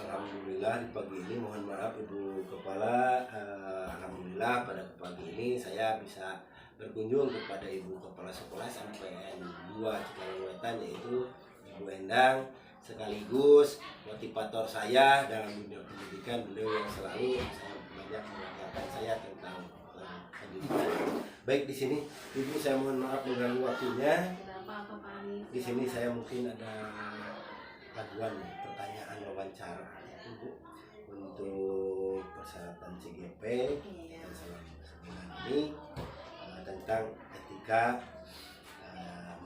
Alhamdulillah di pagi ini, mohon maaf Ibu Kepala, alhamdulillah pada pagi ini saya bisa berkunjung kepada Ibu Kepala Sekolah SMPN 2 Cikalongwetan, yaitu Ibu Endang, sekaligus motivator saya dalam dunia pendidikan. Beliau yang selalu sangat banyak mengajarkan saya tentang pendidikan. Baik, di sini Ibu, saya mohon maaf mengganggu waktunya. Di sini saya mungkin ada aduan pertanyaan wawancara Bu, untuk persyaratan CGP yang selama sebulan ini tentang etika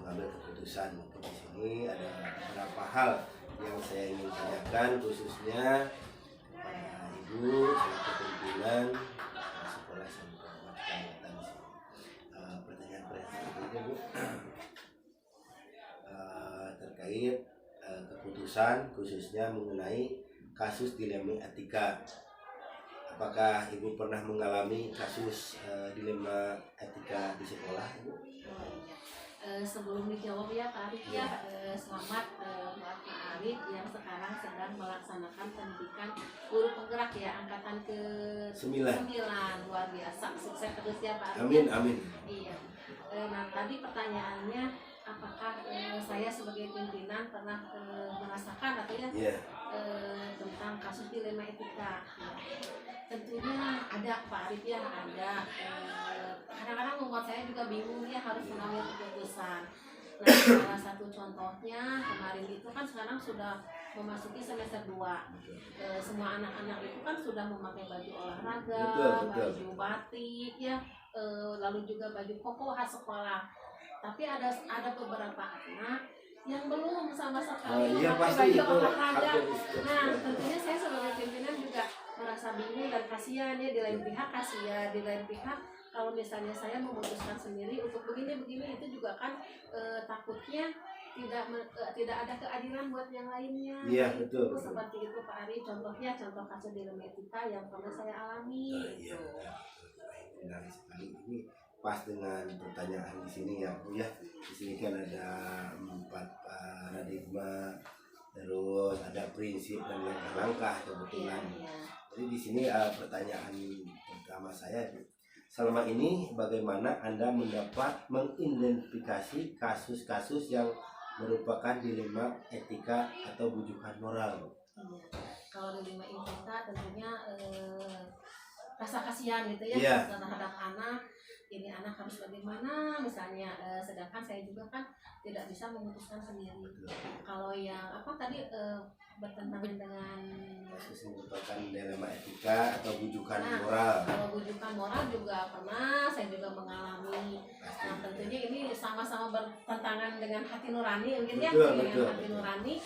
mengambil keputusan. Mungkin di sini ada beberapa hal yang saya ingin tanyakan, khususnya Ibu selaku pimpinan sekolah SMK Cikalongwetan di sini. Pertanyaan pertama Bu, terkait keputusan khususnya mengenai kasus dilema etika. Apakah Ibu pernah mengalami kasus dilema etika di sekolah, Ibu? Sebelum dijawab ya Pak Arif ya, selamat buat Pak Arif yang sekarang sedang melaksanakan pendidikan guru penggerak ya, angkatan ke-9. Luar biasa, sukses terus ya Pak Arif. Amin, amin. Iya. Nah tadi pertanyaannya, apakah saya sebagai pimpinan pernah merasakan atau ya tentang kasus dilema etika? Tentunya ada Pak Arif ya, ada. Kadang-kadang membuat saya juga bingung ya harus mengambil keputusan. Nah, salah satu contohnya kemarin itu kan sekarang sudah memasuki semester 2. Semua anak-anak itu kan sudah memakai baju olahraga, baju batik ya, lalu juga baju koko khas sekolah. Tapi ada beberapa anak yang belum sama sekali memakai baju olahraga. Nah, tentunya saya sebagai pimpinan juga merasa bingung dan kasihan ya, di lain pihak kasihan, di lain pihak kalau misalnya saya memutuskan sendiri untuk begini itu juga kan takutnya tidak ada keadilan buat yang lainnya. Iya, betul. Seperti itu Pak Ari, contoh kasus dilema etika yang pernah saya alami. Iya, menarik sekali. Ini pas dengan pertanyaan di sini ya Bu ya. Di sini kan ada 4 paradigma, terus ada prinsip dan langkah-langkah kebetulan. Jadi di sini pertanyaan pertama saya, selama ini bagaimana Anda mengidentifikasi kasus-kasus yang merupakan dilema etika atau bujukan moral? Kalau dilema etika tentunya rasa kasihan gitu ya terhadap anak. Ini anak harus bagaimana misalnya, sedangkan saya juga kan tidak bisa memutuskan sendiri. Kalau yang tadi bertentangan dengan kasus merupakan dilema etika atau bujukan moral. Kalau bujukan moral juga pernah saya juga mengalami. Nah, tentunya ini sama-sama bertentangan dengan hati nurani mungkin ya, dengan hati nurani.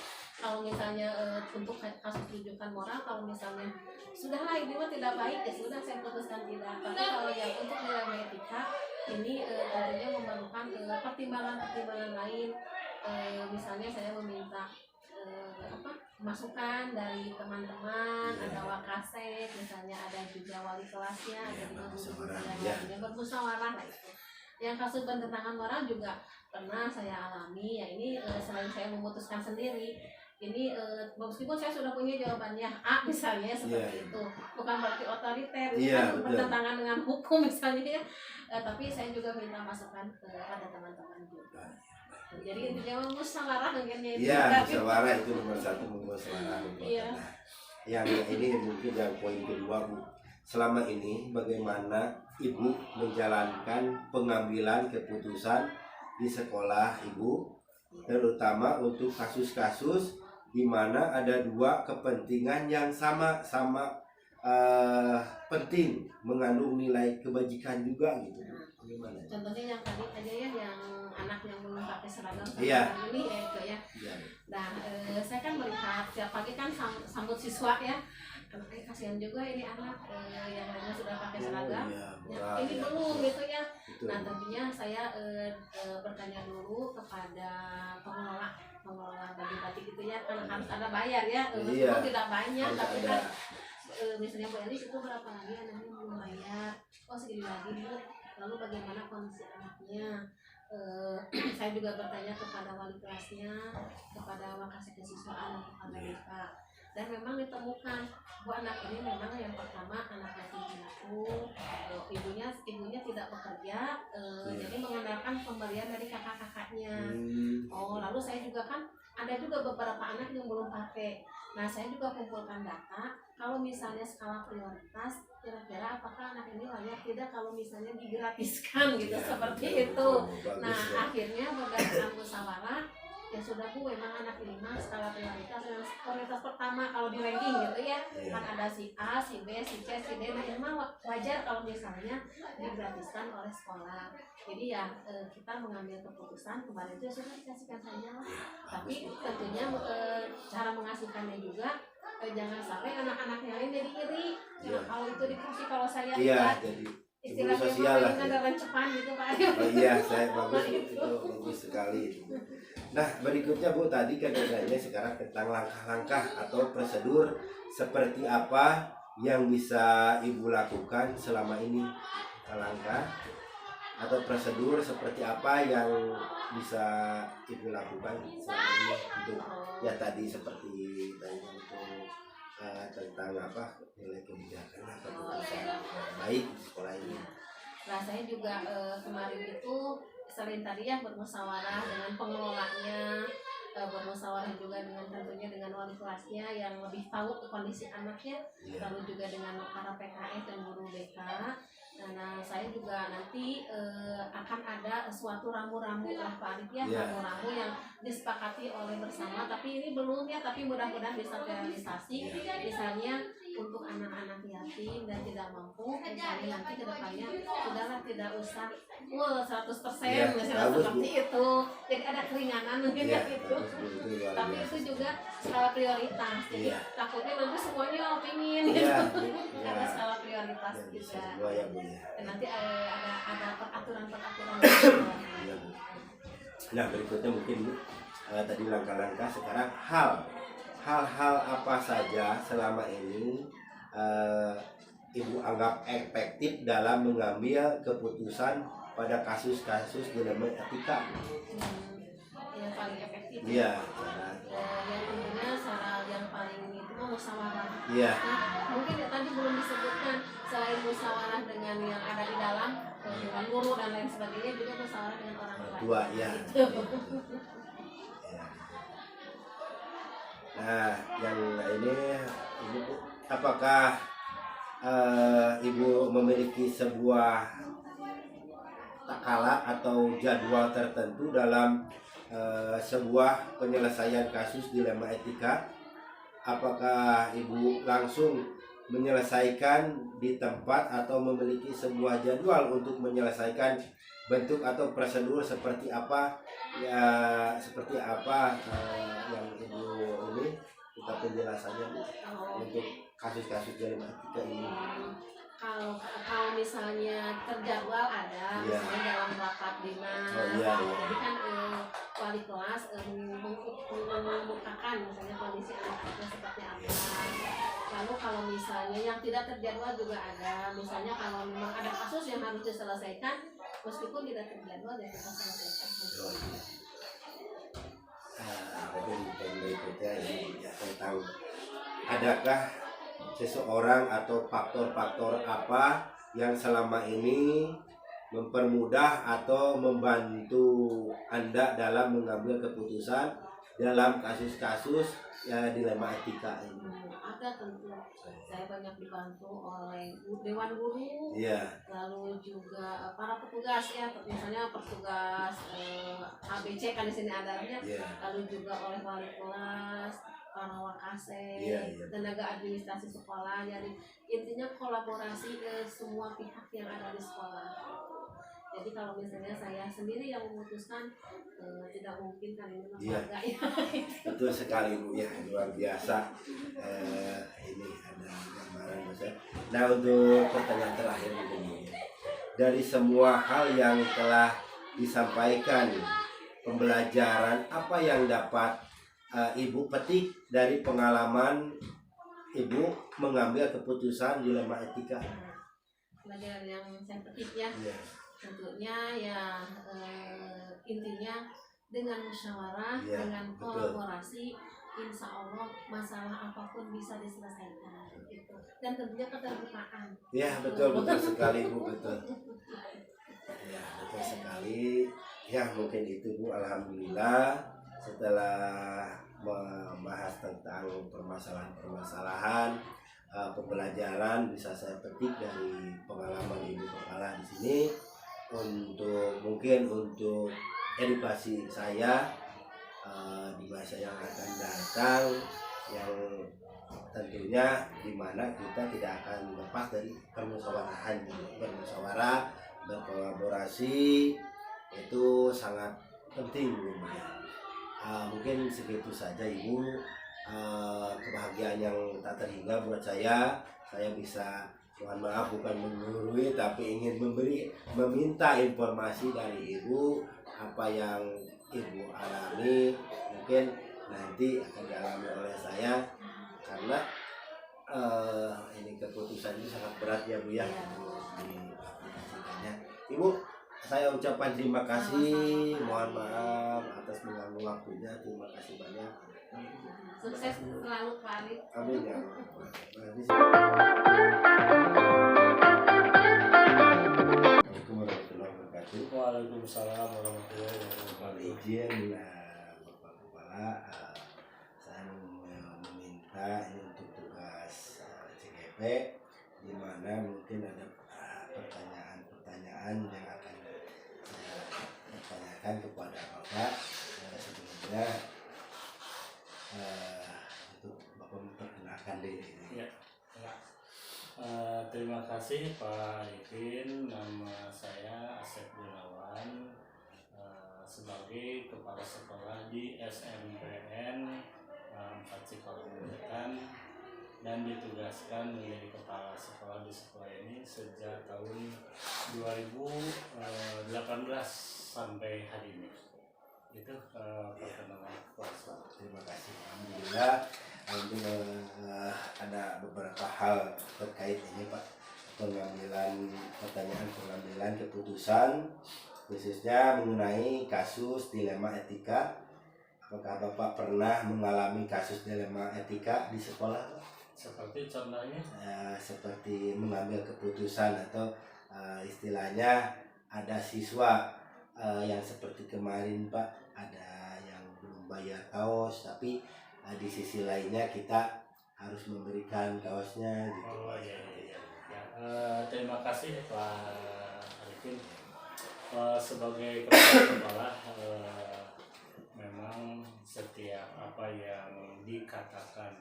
Kalau misalnya untuk kasus bujukan moral, kalau misalnya sudahlah ini mah tidak baik ya sudah saya putuskan tidak. Tapi kalau yang untuk dilema etika ini tentunya memerlukan pertimbangan lain. Misalnya saya meminta masukan dari teman-teman, ada wakasek, misalnya ada juga wali kelasnya, ada juga guru bermusyawarah lah itu. Yang kasus bertentangan moral juga pernah saya alami ya, ini selain saya memutuskan sendiri, ini meskipun saya sudah punya jawabannya A misalnya seperti itu, bukan berarti otoriter, kan bertentangan dengan hukum misalnya ya, tapi saya juga minta masukan kepada teman-teman juga. Jadi intinya musyawarah mungkin ya. Iya, musyawarah itu nomor 1, musyawarah. Yang ini mungkin yang poin kedua Bu. Selama ini bagaimana Ibu menjalankan pengambilan keputusan di sekolah Ibu, terutama untuk kasus-kasus di mana ada 2 kepentingan yang sama-sama penting, mengandung nilai kebajikan juga gitu. Bagaimana? Contohnya yang tadi aja ya, yang anak yang belum pakai seragam ini itu ya. Nah, saya kan melihat tiap pagi kan sambut siswa ya. Kasihan juga ini anak yang lainnya sudah pakai seragam, ini belum gitu ya. Nah, tentunya saya bertanya dulu kepada pengelola baju batik itu ya, kan harus ada bayar ya, meskipun tidak banyak, tapi kan misalnya Bu Elis itu berapa lagi anaknya belum bayar, segini lagi Bu, lalu bagaimana kondisi anaknya. Saya juga bertanya kepada wali kelasnya, kepada wakasek kesiswaan, kepada BK. dan memang ditemukan bahwa anak ini memang yang pertama anak yatim piatu, ibunya tidak bekerja, jadi mengandalkan pemberian dari kakak-kakaknya. Lalu saya juga kan ada juga beberapa anak yang belum pakai. Nah, saya juga kumpulkan data kalau misalnya skala prioritas kira-kira apakah anak ini layak tidak kalau misalnya digratiskan gitu, seperti itu. Nah, akhirnya berdasarkan musyawarah ya sudah Bu, memang anak ini mah skala prioritas pertama kalau di ranking gitu ya, kan ada si A, si B, si C, si D. Nah, memang wajar kalau misalnya digratiskan oleh sekolah. Jadi ya kita mengambil keputusan kemarin itu sudah dikasihkan saja lah. Tapi tentunya cara mengasuhkannya juga jangan sampai anak-anak yang lain jadi iri. Kalau itu dikasih, kalau saya tidak, jadi istilahnya sosial lah ada rencepan gitu Pak. Saya bagus itu bagus sekali. Nah, berikutnya Bu, tadi katanya sekarang tentang langkah-langkah atau prosedur seperti apa yang bisa Ibu lakukan selama ini. Langkah atau prosedur seperti apa yang bisa Ibu lakukan selama ini untuk ya tadi seperti tanya untuk tentang apa nilai kebijakan atau keputusan baik di sekolah ini. Nah, saya juga kemarin itu selain tadi ya bermusyawarah dengan pengelolanya, bermusyawarah juga dengan tentunya dengan wali kelasnya yang lebih tahu kondisi anaknya, lalu juga dengan para PKS dan guru BK. Nah, saya juga nanti akan ada suatu ramu-ramu lah Pak Arif ya, ramu-ramu yang disepakati oleh bersama, tapi ini belum ya, tapi mudah-mudahan bisa terrealisasi. Misalnya untuk anak-anak yatim dan tidak mampu, misalnya nanti ke depannya sudahlah tidak usah 100% misalnya seperti itu, jadi ada keringanan mungkin ya gitu. Tapi itu juga skala prioritas, jadi takutnya nanti semuanya opinion gitu. Ada skala prioritas juga. Dan nanti ada peraturan-peraturan. Nah, berikutnya mungkin tadi langkah-langkah, sekarang hal-hal apa saja selama ini Ibu anggap efektif dalam mengambil keputusan pada kasus-kasus dilema etika? Yang paling efektif. Iya. Yang tentunya cara yang paling itu musyawarah. Iya. Nah, mungkin ya tadi belum disebutkan selain musyawarah dengan yang ada di dalam, dengan guru dan lain sebagainya, juga musyawarah dengan orang tua. Ya. Gitu. Nah, yang ini Ibu, apakah Ibu memiliki sebuah takala atau jadwal tertentu dalam sebuah penyelesaian kasus dilema etika? Apakah Ibu langsung menyelesaikan di tempat atau memiliki sebuah jadwal untuk menyelesaikan bentuk atau prosedur seperti apa yang Ibu ini kita penjelasannya untuk kasus-kasus dilema etika ini? Kalau misalnya terjadwal ada, misalnya dalam rapat dinas, jadi kan wali kelas mengemukakan misalnya kondisi anak-anaknya seperti apa. Lalu kalau misalnya yang tidak terjadwal juga ada, misalnya kalau memang ada kasus yang harus diselesaikan, meskipun tidak terjadwal ya kita selesaikan. Berikutnya ini ya tentang adakah seseorang atau faktor-faktor apa yang selama ini mempermudah atau membantu Anda dalam mengambil keputusan dalam kasus-kasus dilema etika ini? Ada tentu. Saya banyak dibantu oleh Dewan Guru, lalu juga para petugas ya, misalnya petugas ABC kan di sini adanya, lalu juga oleh wali kelas, para wakase, tenaga administrasi sekolah. Jadi intinya kolaborasi semua pihak yang ada di sekolah. Jadi kalau misalnya saya sendiri yang memutuskan, tidak mungkin kan ini keluarga ya. Betul sekali Bu ya, luar biasa. Ini ada gambaran besar. Nah, untuk pertanyaan terakhir begini, dari semua hal yang telah disampaikan, pembelajaran apa yang dapat Ibu petik dari pengalaman Ibu mengambil keputusan dilema etika? Pelajaran yang saya petik ya, tentunya ya intinya dengan musyawarah, dengan kolaborasi, insya Allah masalah apapun bisa diselesaikan gitu. Dan tentunya keterbukaan. Ya betul sekali Bu, betul. Ya betul sekali. Ya mungkin itu Bu, alhamdulillah setelah membahas tentang permasalahan-permasalahan pembelajaran bisa saya petik dari pengalaman Ibu Kepala di sini untuk edukasi saya di masa yang akan datang, yang tentunya dimana kita tidak akan lepas dari permusyawaraan, bermusyawarah, berkolaborasi itu sangat penting ya. Mungkin segitu saja Ibu, kebahagiaan yang tak terhingga buat saya bisa, mohon maaf bukan menggurui tapi ingin meminta informasi dari Ibu apa yang Ibu alami, mungkin nanti akan dialami oleh saya karena ini keputusan itu sangat berat ya Bu ya, diaplikasikannya. Ibu, saya ucapkan terima kasih, mohon maaf atas mengganggu waktunya, terima kasih banyak. Sukses selalu Pak Arif. Amin ya. Waalaikumsalam warahmatullahi wabarakatuh. Izin Bapak Kepala, saya meminta ini untuk tugas CGP, di mana mungkin ada pertanyaan-pertanyaan yang akan saya tanyakan kepada Bapak. Sebelumnya untuk Bapak memperkenalkan diri. Ya. Terima kasih Pak Arifin. Nama saya Asep Gunawan, sebagai Kepala Sekolah di SMPN 4 Cikalongwetan dan ditugaskan menjadi Kepala Sekolah di sekolah ini sejak tahun 2018 sampai hari ini. Itu perkenalan kelas. Terima kasih. Alhamdulillah ada beberapa hal terkait ini Pak, pengambilan keputusan khususnya mengenai kasus dilema etika. Apakah Bapak pernah mengalami kasus dilema etika di sekolah? Seperti contohnya? Seperti mengambil keputusan atau istilahnya ada siswa yang seperti kemarin Pak, ada yang belum bayar kaos tapi di sisi lainnya kita harus memberikan kaosnya gitu. Oh iya. Terima kasih Pak Arifin. Sebagai kepala memang setiap apa yang dikatakan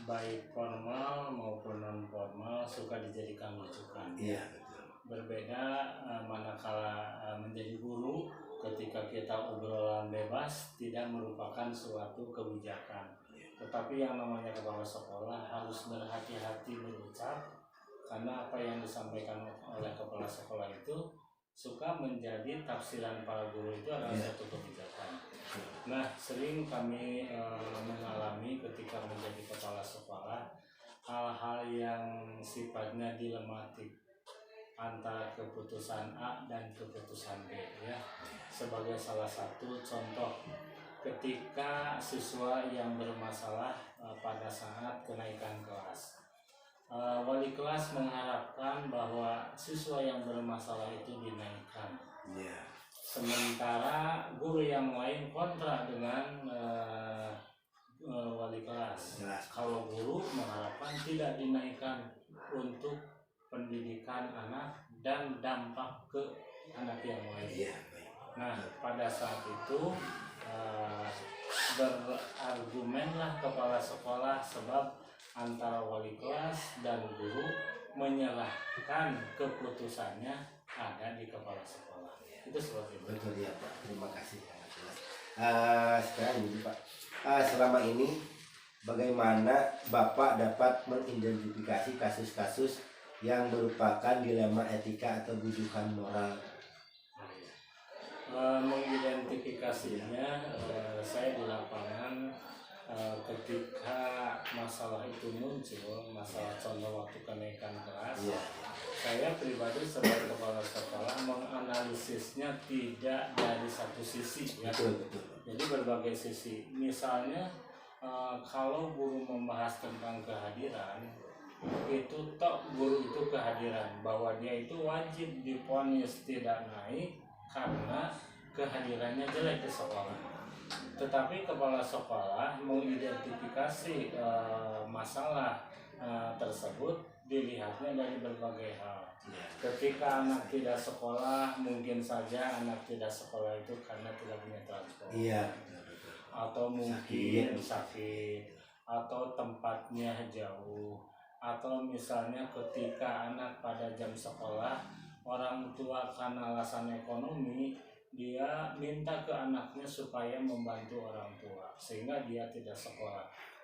baik formal maupun non formal suka dijadikan rujukan. Iya betul. Berbeda manakala menjadi guru, ketika kita obrolan bebas tidak merupakan suatu kebijakan. Tetapi yang namanya kepala sekolah harus berhati-hati berucap, karena apa yang disampaikan oleh kepala sekolah itu suka menjadi tafsiran para guru itu adalah satu kebijakan. Nah, sering kami mengalami ketika menjadi kepala sekolah hal-hal yang sifatnya dilematik antara keputusan A dan keputusan B ya. Sebagai salah satu contoh, ketika siswa yang bermasalah pada saat kenaikan kelas, wali kelas mengharapkan bahwa siswa yang bermasalah itu dinaikkan. Sementara guru yang lain kontra dengan wali kelas. Kalau guru mengharapkan tidak dinaikkan untuk pendidikan anak dan dampak ke anak yang lain. Nah, pada saat itu berargumenlah kepala sekolah, sebab antara wali kelas dan guru menyerahkan keputusannya ada di kepala sekolah. Itu seperti itu. Betul ya Pak, terima kasih sangat jelas. Sekarang ini Pak, selama ini bagaimana Bapak dapat mengidentifikasi kasus-kasus yang merupakan dilema etika atau bujukan moral? Mengidentifikasinya saya di lapangan ketika masalah itu muncul, masalah contoh waktu kenaikan kelas, saya pribadi sebagai kepala sekolah menganalisisnya tidak dari satu sisi ya. Betul. Jadi berbagai sisi. Misalnya kalau guru membahas tentang kehadiran, itu toh guru itu kehadiran, bahwa dia itu wajib divonis tidak naik karena kehadirannya jelek di sekolah. Tetapi kepala sekolah mengidentifikasi masalah tersebut dilihatnya dari berbagai hal. Ketika anak tidak sekolah, mungkin saja anak tidak sekolah itu karena tidak punya transport. Iya. Atau mungkin sakit, atau tempatnya jauh, atau misalnya ketika anak pada jam sekolah, orang tua karena alasan ekonomi dia minta ke anaknya supaya membantu orang tua sehingga dia tidak sekolah.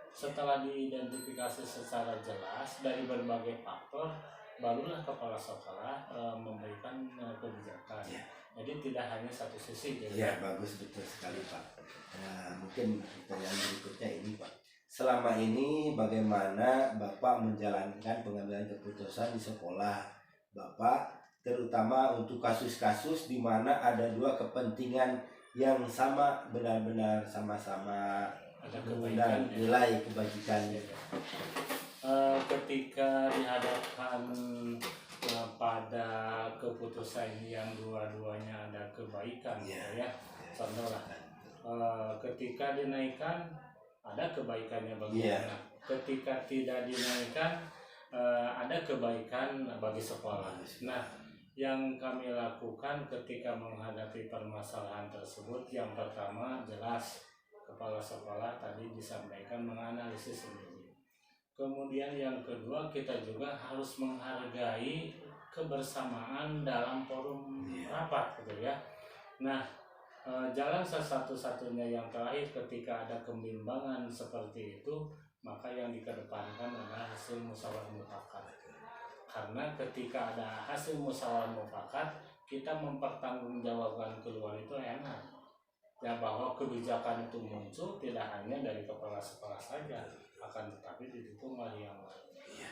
Setelah diidentifikasi secara jelas dari berbagai faktor, barulah kepala sekolah memberikan kebijakan. Ya. Jadi tidak hanya satu sisi. Iya, bagus, betul sekali Pak. Nah, mungkin pertanyaan berikutnya ini Pak. Selama ini bagaimana Bapak menjalankan pengambilan keputusan di sekolah Bapak, terutama untuk kasus-kasus di mana ada dua kepentingan yang sama, benar-benar sama-sama ada kebaikan, nilai kebajikannya. Ketika dihadapkan pada keputusan yang dua-duanya ada kebaikan, ya. Contohlah, ketika dinaikkan ada kebaikannya bagi anak. Ketika tidak dinaikkan ada kebaikan bagi sekolah. Nah, yang kami lakukan ketika menghadapi permasalahan tersebut, yang pertama jelas kepala sekolah tadi disampaikan menganalisis sendiri. Kemudian yang kedua, kita juga harus menghargai kebersamaan dalam forum rapat gitu ya. Nah, jalan satu-satunya yang terakhir ketika ada kebimbangan seperti itu, maka yang dikedepankan adalah hasil musyawarah mufakat. Karena ketika ada hasil musyawarah mufakat, kita mempertanggungjawabkan keluar itu enak. Ya, bahwa kebijakan itu muncul tidak hanya dari kepala sekolah saja, akan tetapi didukung oleh yang lain. Iya,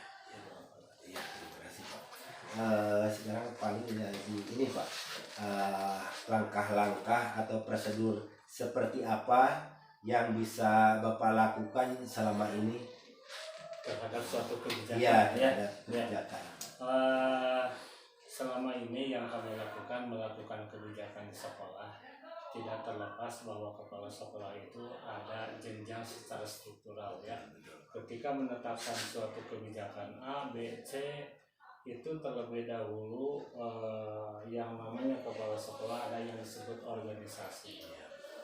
terima kasih Pak. Sekarang paling ini Pak, langkah-langkah atau prosedur seperti apa yang bisa Bapak lakukan selama ini terhadap suatu kebijakan? Iya, terhadap kebijakan. Selama ini yang kami melakukan kebijakan di sekolah, tidak terlepas bahwa kepala sekolah itu ada jenjang secara struktural ya. Ketika menetapkan suatu kebijakan A, B, C, itu terlebih dahulu yang namanya kepala sekolah ada yang disebut organisasi.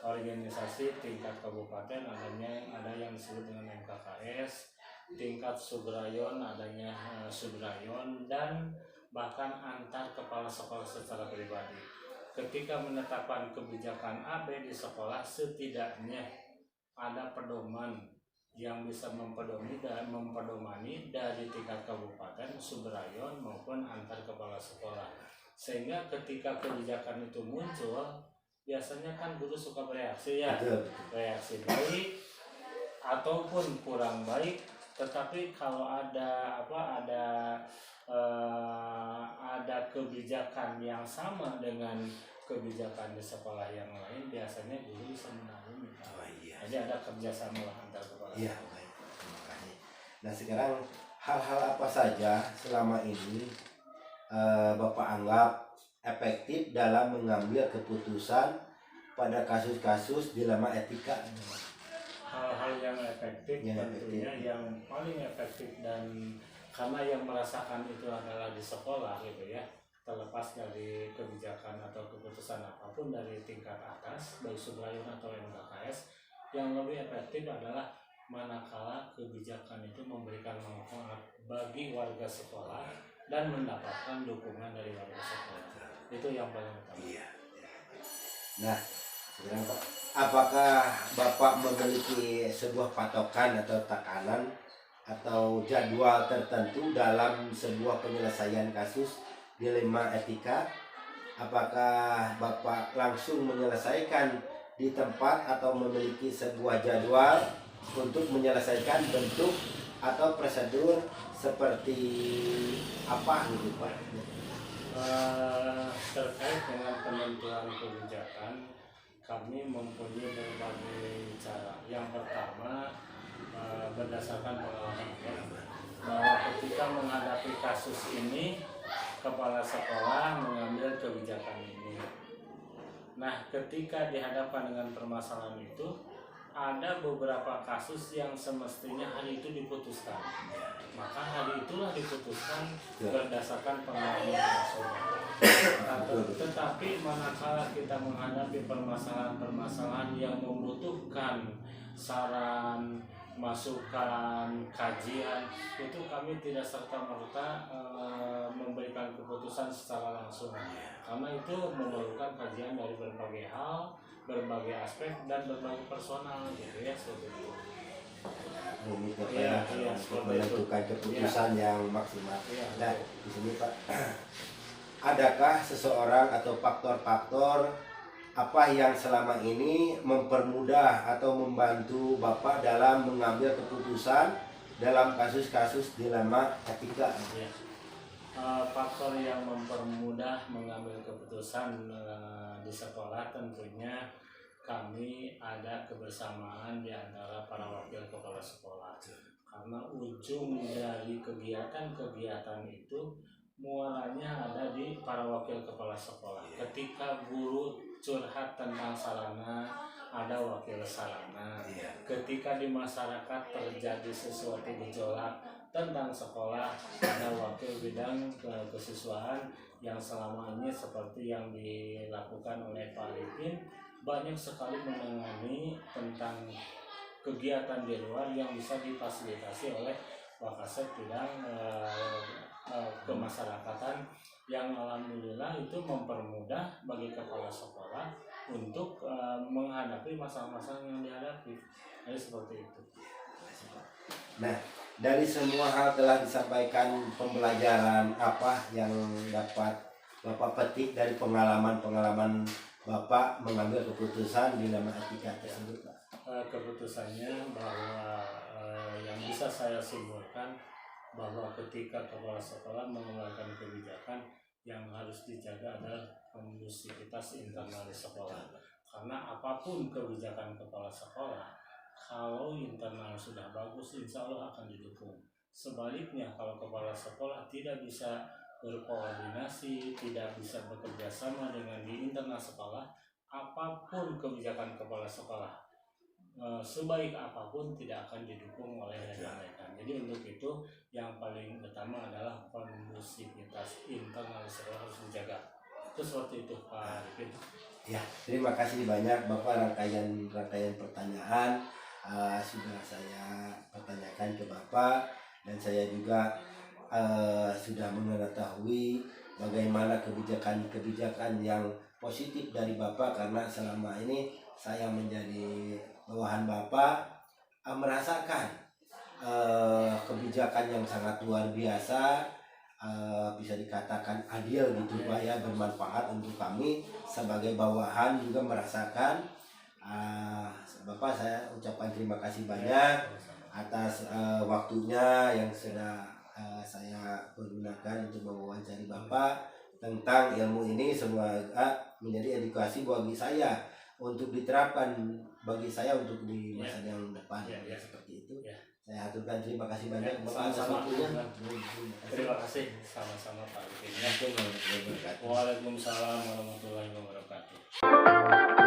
Organisasi tingkat kabupaten ada yang disebut dengan MKKS, tingkat subrayon adanya subrayon, dan bahkan antar kepala sekolah secara pribadi. Ketika menetapkan kebijakan A, B di sekolah, setidaknya ada pedoman yang bisa mempedomani dari tingkat kabupaten, subrayon maupun antar kepala sekolah. Sehingga ketika kebijakan itu muncul, biasanya kan guru suka bereaksi ya, reaksi baik ataupun kurang baik. Tetapi kalau ada kebijakan yang sama dengan kebijakan di sekolah yang lain, biasanya guru bisa menaungi. Jadi ada kerjasama antar kepala sekolah. Iya, baik. Terima kasih. Nah, sekarang hal-hal apa saja selama ini Bapak anggap efektif dalam mengambil keputusan pada kasus-kasus dilema etika? Hal-hal yang efektif tentunya yang paling efektif, dan karena yang merasakan itu adalah di sekolah gitu ya, terlepas dari kebijakan atau keputusan apapun dari tingkat atas baik subrayon atau MKKS, yang lebih efektif adalah manakala kebijakan itu memberikan manfaat bagi warga sekolah dan mendapatkan dukungan dari warga sekolah. Itu yang paling utama. Iya. Nah, sekarang Pak, apakah Bapak memiliki sebuah patokan atau takanan atau jadwal tertentu dalam sebuah penyelesaian kasus dilema etika? Apakah Bapak langsung menyelesaikan di tempat atau memiliki sebuah jadwal untuk menyelesaikan bentuk atau prosedur seperti apa gitu Pak? Terkait dengan penentuan kebijakan, kami mempunyai berbagai cara. Yang pertama, berdasarkan pengalaman bahwa ketika menghadapi kasus ini, kepala sekolah mengambil kebijakan ini. Nah, ketika dihadapkan dengan permasalahan itu, ada beberapa kasus yang semestinya hari itu diputuskan. Maka hari itulah diputuskan berdasarkan pengalaman nasional. Tetapi manakala kita menghadapi permasalahan-permasalahan yang membutuhkan saran, masukan, kajian, itu kami tidak serta-merta memberikan keputusan secara langsung, karena itu memerlukan kajian dari berbagai hal, berbagai aspek, dan berbagai personal gitu ya, seperti itu. Rumit ya, menentukan keputusan yang maksimal. Nah, di sini Pak, adakah seseorang atau faktor-faktor apa yang selama ini mempermudah atau membantu Bapak dalam mengambil keputusan dalam kasus-kasus dilema etika? Ya. Faktor yang mempermudah mengambil keputusan di sekolah tentunya kami ada kebersamaan di antara para wakil kepala sekolah, karena ujung dari kegiatan-kegiatan itu muaranya ada di para wakil kepala sekolah. Ketika guru curhat tentang sarana, ada wakil sarana. Ketika di masyarakat terjadi sesuatu gejolak tentang sekolah, ada wakil bidang kesiswaan yang selama ini seperti yang dilakukan oleh Pak Arifin, banyak sekali menangani tentang kegiatan di luar yang bisa difasilitasi oleh Wakasek bidang kemasyarakatan, yang alhamdulillah itu mempermudah bagi kepala sekolah untuk menghadapi masalah-masalah yang dihadapi. Jadi seperti itu. Nah, dari semua hal telah disampaikan, pembelajaran apa yang dapat Bapak petik dari pengalaman-pengalaman Bapak mengambil keputusan dilema etika tersebut, Pak? Keputusannya bahwa yang bisa saya simpulkan bahwa ketika kepala sekolah mengeluarkan kebijakan, yang harus dijaga adalah kondusivitas internal di sekolah. Karena apapun kebijakan kepala sekolah, kalau internal sudah bagus, insya Allah akan didukung. Sebaliknya, kalau kepala sekolah tidak bisa berkoordinasi, tidak bisa bekerja sama dengan di internal sekolah, apapun kebijakan kepala sekolah, sebaik apapun tidak akan didukung oleh rekan-rekan. Jadi untuk itu yang paling utama adalah kondusivitas internal sekolah harus dijaga. Itu seperti itu Pak Arifin. Ya, terima kasih banyak Bapak, rangkaian pertanyaan sudah saya pertanyakan ke Bapak, dan saya juga sudah mengetahui bagaimana kebijakan-kebijakan yang positif dari Bapak, karena selama ini saya menjadi bawahan Bapak, merasakan kebijakan yang sangat luar biasa, bisa dikatakan adil gitu Pak ya, bermanfaat untuk kami sebagai bawahan, juga merasakan. Bapak, saya ucapkan terima kasih banyak atas waktunya yang sudah saya pergunakan untuk mewawancari Bapak tentang ilmu ini. Semoga menjadi edukasi bagi saya untuk diterapkan bagi saya untuk di masa yang depan. Seperti itu. Saya aturkan terima kasih banyak Bapak atas waktunya. Terima kasih, sama-sama Pak Arifin. Waalaikumsalam warahmatullahi wabarakatuh.